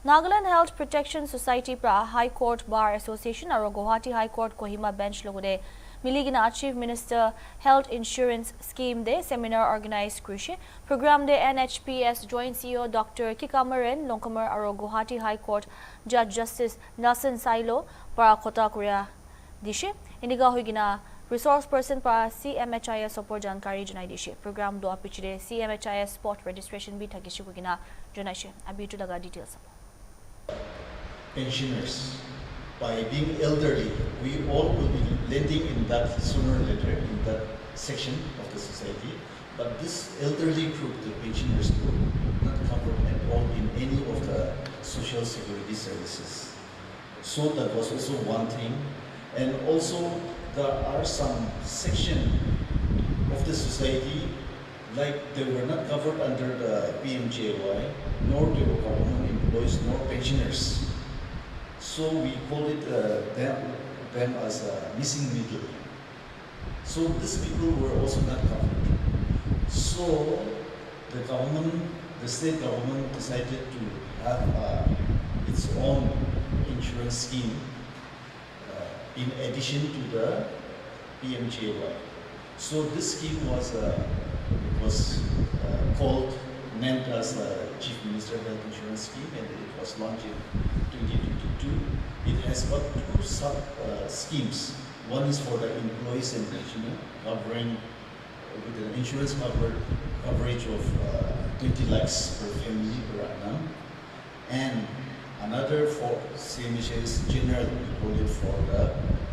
Nagaland Health Protection Society pra High Court Bar Association aro Guwahati High Court Kohima bench logode miligina Chief Minister Health Insurance Scheme de seminar organized krishi program de NHPS Joint CEO Dr. Kikamaren Longkamar aro Guwahati High Court Judge Justice Nelson Sailo para khota kuria dishe iniga hoigina resource person para CMHIS support jankari janai dishe program do apichide CMHIS spot registration bi thakishi hoigina jonaishe abitu laga details pensioners. By being elderly, we all will be lending in that sooner or later in that section of the society. But this elderly group, the pensioners group, not covered at all in any of the social security services. So that was also one thing. And also there are some section of the society like they were not covered under the PMJY, nor they were government employees, nor pensioners. So we call it them as a missing middle. So these people were also not covered. So the government, the state government decided to have its own insurance scheme in addition to the PMJY. So this scheme was named as Chief Minister Health Insurance Scheme, and it was launched in 2022. It has got two sub schemes. One is for the employees and pensioners, covering with an insurance coverage of 20 lakhs per family per annum, and another for CMHIS general, we call it for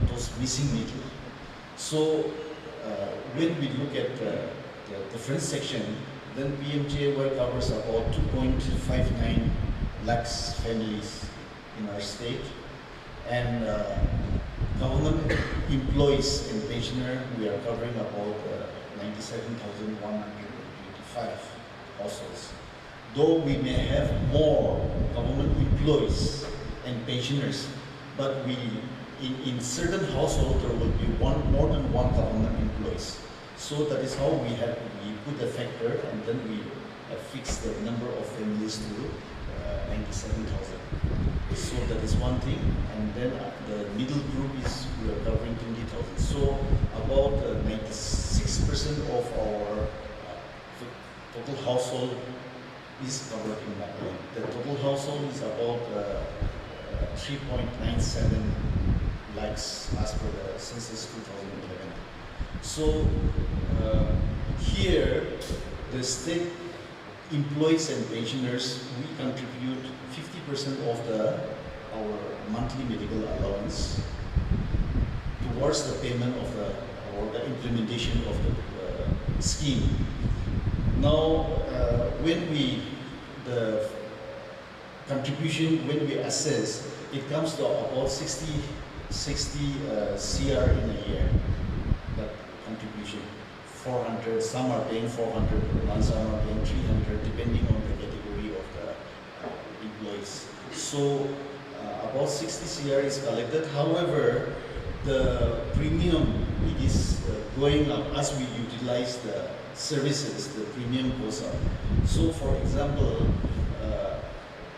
those missing middle. So when we look at the different section, then PMJY covers about 2.59 lakhs families in our state, and government employees and pensioners, we are covering about 97,125 households. Though we may have more government employees and pensioners, but in certain households there will be more than one government employees. So that is how we put a factor, and then we have fixed the number of families to 97,000. So that is one thing, and then the middle group is we are covering 20,000. So about 96% of our total household is covered in Nagaland. The total household is about 3.97 lakhs as per the census 2011. So here, the state employees and pensioners, we contribute 50% of our monthly medical allowance towards the payment of the implementation of the scheme. Now, the contribution, when we assess, it comes to about 60 CR in a year. That contribution, 400. Some are paying 400 per month, some are paying 300, depending on the category of the employees. So about 60 CR is collected. However, the premium, it is going up as we utilize the services. The premium goes up. So, for example,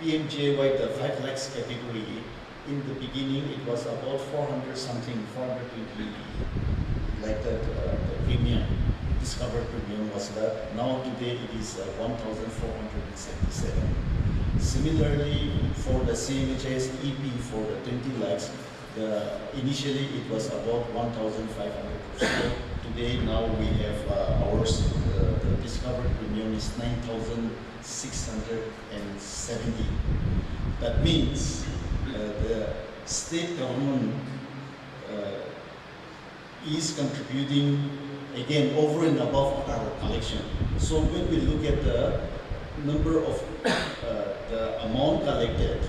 PMJY, the 5 lakhs category, in the beginning it was about 400 something, 420, like that. The premium, discovered premium was that. Now today it is 1,477. Similarly, for the CMHIS EP for the 20 lakhs, initially it was about 1,500. So today now we have ours, the discovered premium is 9,670. That means the state government is contributing again over and above our collection. So when we look at the number of the amount collected,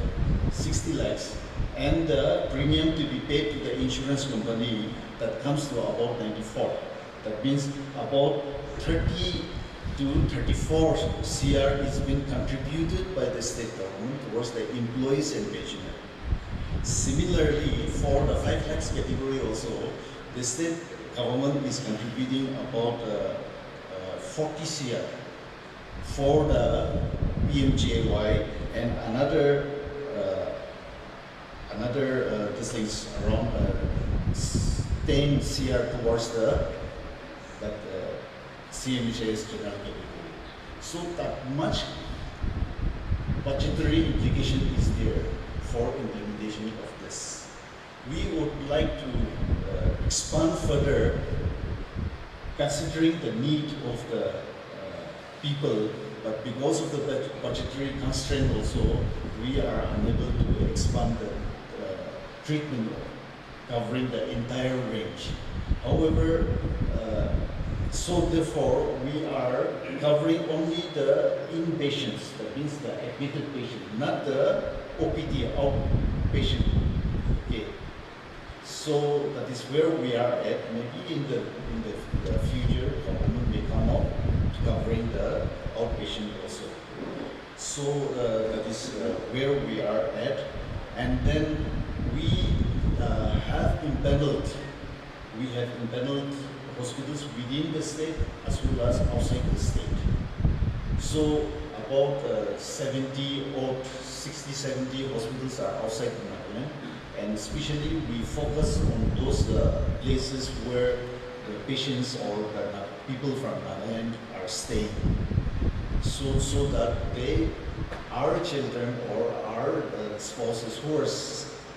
60 lakhs, and the premium to be paid to the insurance company, that comes to about 94. That means about 30 to 34 CR is being contributed by the state government towards the employees and pensioners. Similarly, for the 5 lakhs category also, the state government is contributing about 40 CR for the PMJY, and another is around 10 CR towards that CMHIS general category. So that much budgetary implication is there for implementation of this. We would like to expand further, considering the need of the people, but because of the budgetary constraint also, we are unable to expand the treatment covering the entire range. However, so therefore, we are covering only the inpatients, that means the admitted patient, not the OPD, outpatient. Okay. So that is where we are at. Maybe in the future, government may come up covering the outpatient also. So that is where we are at. And then we have impaneled hospitals within the state as well as outside the state. So about 60, 70 hospitals are outside the Nagaland, and especially we focus on those places where the patients or the people from Nagaland are staying. So that our children or our spouses who are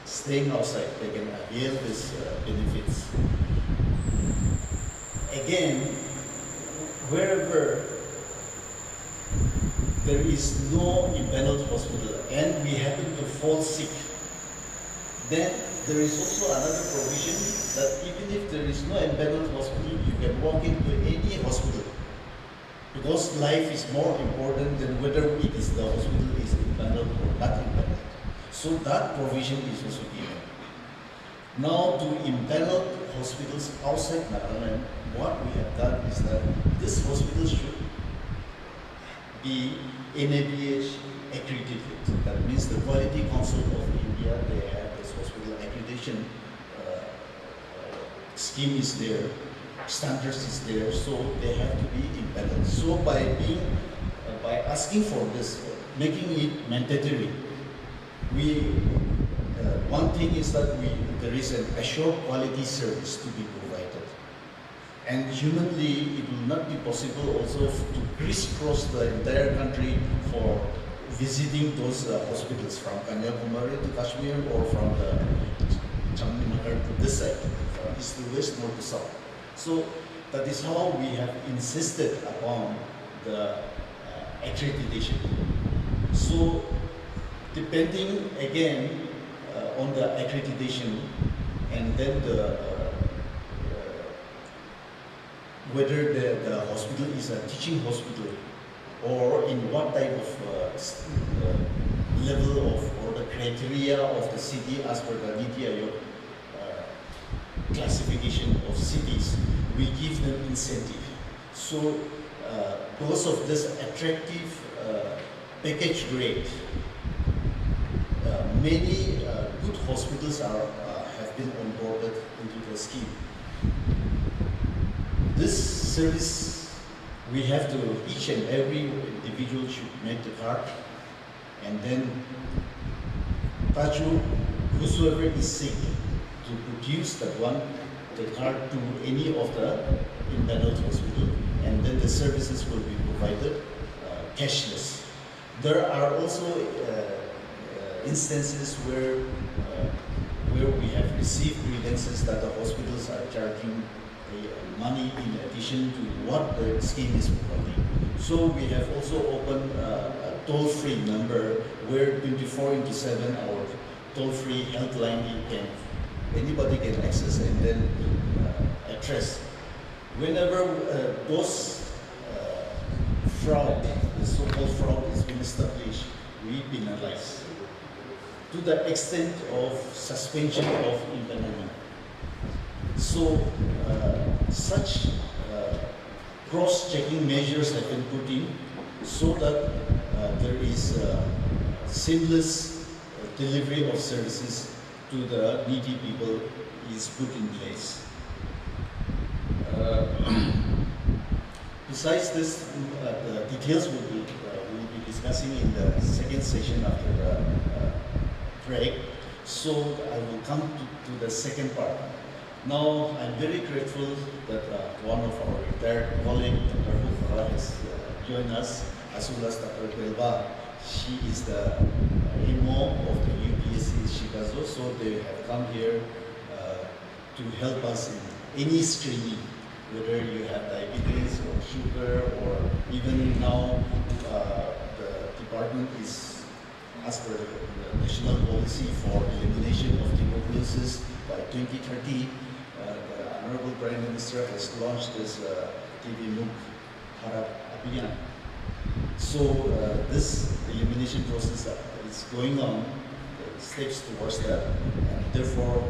staying outside, they can avail these benefits. Again, wherever there is no impaneled hospital and we happen to fall sick, then there is also another provision that even if there is no impaneled hospital, you can walk into any hospital, because life is more important than whether the hospital is impaneled or not impaneled. So that provision is also given. Now, to impaneled hospitals outside Nagaland, what we have done is that this hospital should be NABH accredited. That means the Quality Council of India, they have this hospital accreditation scheme is there, standards is there, so they have to be impaneled. So by asking for this, making it mandatory, one thing is that there is an assured quality service to be provided. And humanly, it will not be possible also to crisscross the entire country for visiting those hospitals from Kanyakumari to Kashmir or from the Chandigarh to this side, from east to west, north to south. So that is how we have insisted upon the accreditation. So depending again on the accreditation and then whether the hospital is a teaching hospital or in what type of level of or the criteria of the city as per the Niti Aayog classification of cities, we give them incentive. So because of this attractive package rate, many good hospitals have been onboarded into the scheme. This service, we have to, each and every individual should make the card, and then Taju, whosoever is sick, to produce the card to any of the impaneled hospital, and then the services will be provided cashless. There are also instances where we have received grievances that the hospitals are charging money in addition to what the scheme is providing. So we have also opened a toll-free number where 24/7 our toll-free health line anybody can access and then address. Whenever those fraud, the so-called fraud is being established, we penalize to the extent of suspension of impanelment. So such cross-checking measures have been put in so that there is seamless delivery of services to the needy people is put in place. Besides this, the details we'll be discussing in the second session after the break. So I will come to the second part. Now I'm very grateful that one of our retired colleagues, Dr. Hufara, has joined us, as well as Dr. Belva. She is the MO of the UPSC Shikazo, so they have come here to help us in any screening, whether you have diabetes or sugar, or even now the department is, as per the national policy for elimination of tuberculosis by 2030, the Honorable Prime Minister has launched this TB Mukh Bharat Abhiyan. So this elimination process is going on, steps towards that, and therefore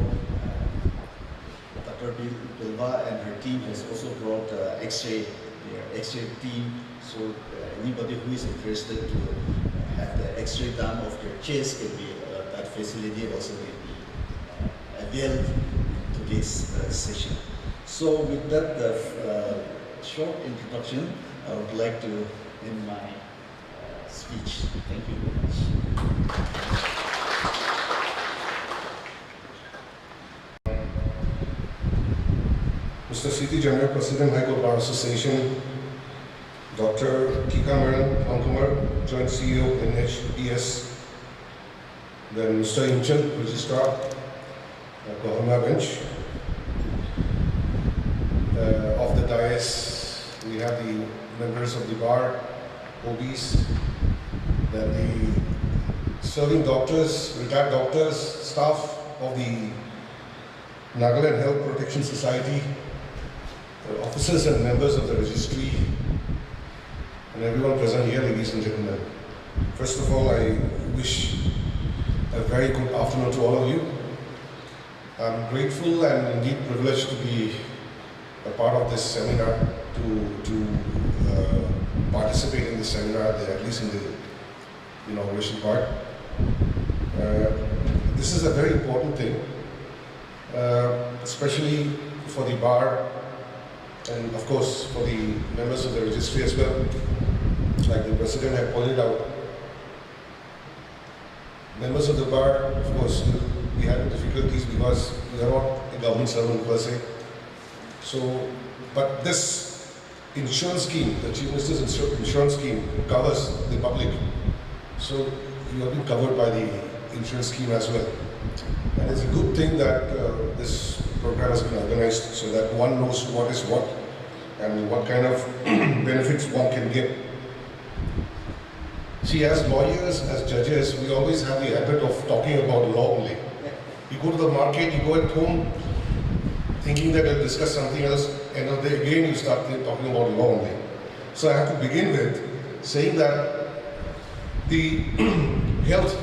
Dr. Bilva and her team has also brought X-ray, their X-ray team, so anybody who is interested to have the X-ray done of their chest can be, that facility also can be availed in today's session. So with that short introduction, I would like to end my speech. Thank you very much. Mr. C.T. General President, High Court Bar Association, Dr. Kikamaran Angkumar, Joint CEO, NHES, then Mr. Inchal, Registrar, Kohima Bench. Of the dais, we have the members of the bar, OBs, then the serving doctors, retired doctors, staff of the Nagaland Health Protection Society, officers and members of the registry, and everyone present here, ladies and gentlemen. First of all, I wish a very good afternoon to all of you. I'm grateful and indeed privileged to be a part of this seminar, to participate in this seminar, at least in the inauguration part. This is a very important thing, especially for the bar, and of course for the members of the registry as well. Like the president had pointed out, members of the bar, of course, we had difficulties because we are not a government servant per se. So, but this insurance scheme, the Chief Minister's insurance scheme, covers the public. So you have been covered by the insurance scheme as well. And it's a good thing that this program has been organized so that one knows what is what and what kind of benefits one can get. See, as lawyers, as judges, we always have the habit of talking about law only. You go to the market, you go at home, thinking that you'll discuss something else, and then again you start talking about law only. So I have to begin with saying that the health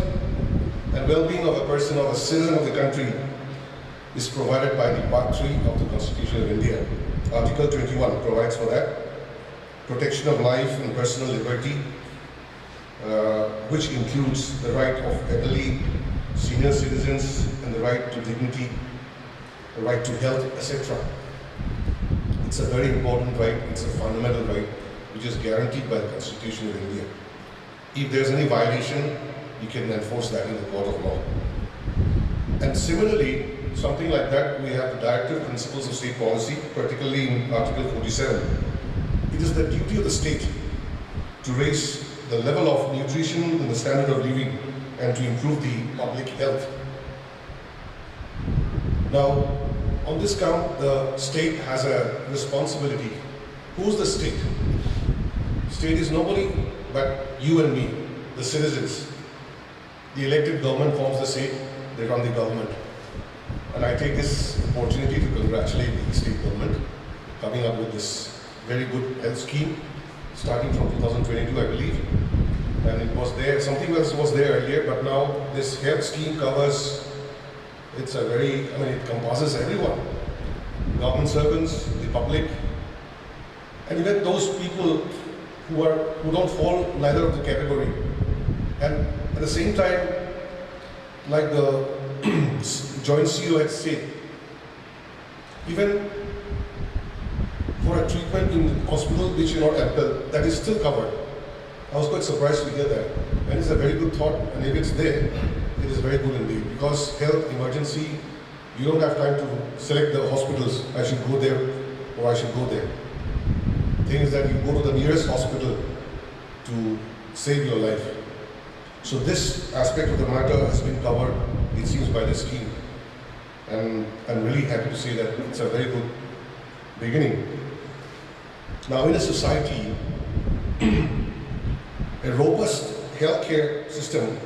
and well-being of a person or a citizen of the country is provided by the Part 3 of the Constitution of India. Article 21 provides for that. Protection of life and personal liberty, which includes the right of elderly, senior citizens, and the right to dignity, the right to health, etc. It's a very important right, it's a fundamental right, which is guaranteed by the Constitution of India. If there's any violation, you can enforce that in the court of law. And similarly, something like that, we have the Directive Principles of State Policy, particularly in Article 47. It is the duty of the state to raise the level of nutrition and the standard of living and to improve the public health. Now, on this count, the state has a responsibility. Who's the state? State is nobody but you and me, the citizens. The elected government forms the state, they run the government. And I take this opportunity to congratulate the state government coming up with this very good health scheme, starting from 2022, I believe. And it was there, something else was there earlier, but now this health scheme covers, it's a very, it encompasses everyone. Government servants, the public, and even those people who don't fall neither of the category. And at the same time, like the Joint CEO had said, even for a treatment in the hospital which is not ample, that is still covered. I was quite surprised to hear that. And it's a very good thought, and if it's there, it is very good indeed, because health emergency, you don't have time to select the hospitals. I should go there or I should go there. The thing is that you go to the nearest hospital to save your life. So this aspect of the matter has been covered, it seems, by the scheme. And I'm really happy to say that it's a very good beginning. Now, in a society, a robust healthcare system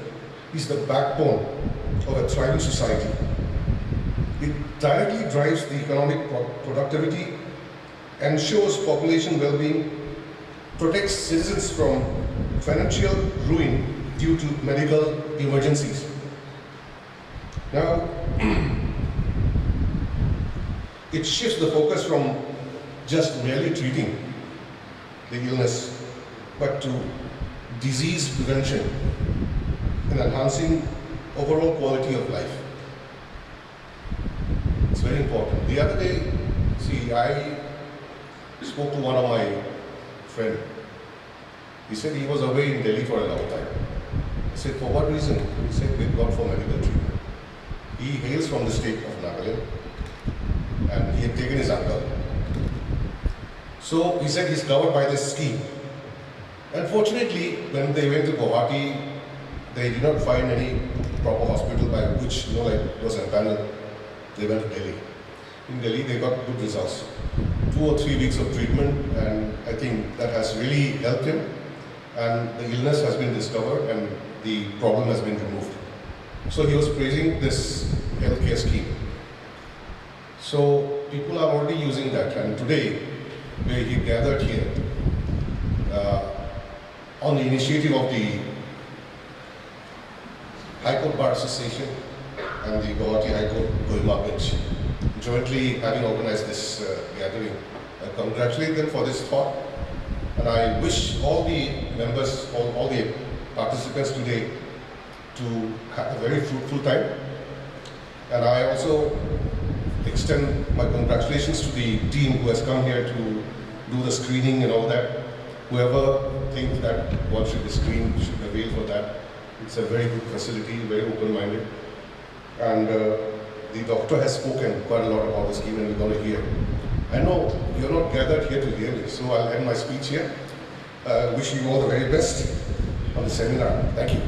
is the backbone of a thriving society. It directly drives the economic productivity, ensures population well-being, protects citizens from financial ruin due to medical emergencies. Now, it shifts the focus from just merely treating the illness, but to disease prevention and enhancing overall quality of life. It's very important. The other day, I spoke to one of my friends. He said he was away in Delhi for a long time. I said, for what reason? He said, we've gone for medical treatment. He hails from the state of Nagaland, and he had taken his uncle. So he said he's covered by this scheme. Unfortunately, when they went to Guwahati, they did not find any proper hospital by which, was abandoned. They went to Delhi. In Delhi, they got good results. 2 or 3 weeks of treatment, and I think that has really helped him. And the illness has been discovered, and the problem has been removed. So he was praising this healthcare scheme. So people are already using that, and today, where he gathered here, on the initiative of the High Court Bar Association and the Guwahati High Court Kohima bench, jointly having organized this gathering. I congratulate them for this thought, and I wish all the members, all the participants today to have a very fruitful time. And I also extend my congratulations to the team who has come here to do the screening and all that. Whoever thinks that one should be screened should avail for that. It's a very good facility, very open-minded. And the doctor has spoken quite a lot about the scheme, and we're going to hear. I know you're not gathered here to hear me, so I'll end my speech here. Wishing you all the very best on the seminar. Thank you.